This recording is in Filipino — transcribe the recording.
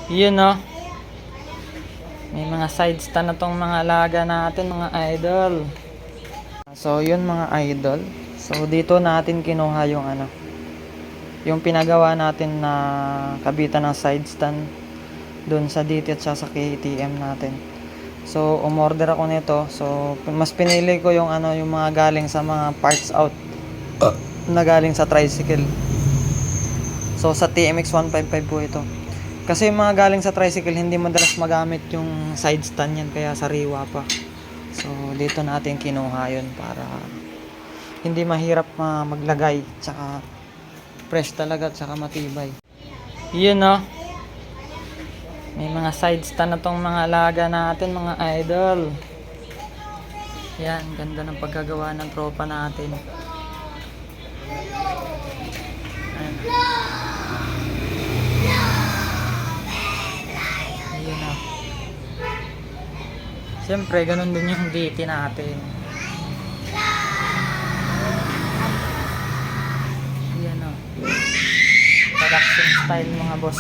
Yun no. May mga side stand na tong mga alaga natin, mga idol. So yun mga idol. So dito natin kinuha yung yung pinagawa natin na kabitan ng side stand doon sa DT at sa KTM natin. So umorder ako nito. So mas pinili ko yung yung mga galing sa mga parts out na galing sa tricycle. So sa TMX 155 po ito. Kasi yung mga galing sa tricycle hindi madalas magamit yung side stand yan, kaya sariwa pa. So dito natin kinuha yun para hindi mahirap maglagay, tsaka fresh talaga, tsaka matibay. Yun no. May mga side stand na tong mga alaga natin, mga idol. Yan, ganda ng pagkagawa ng tropa natin. Ayan. Ayun na. Siyempre, ganun din yung DT natin. Ayan o. Production style mga boss.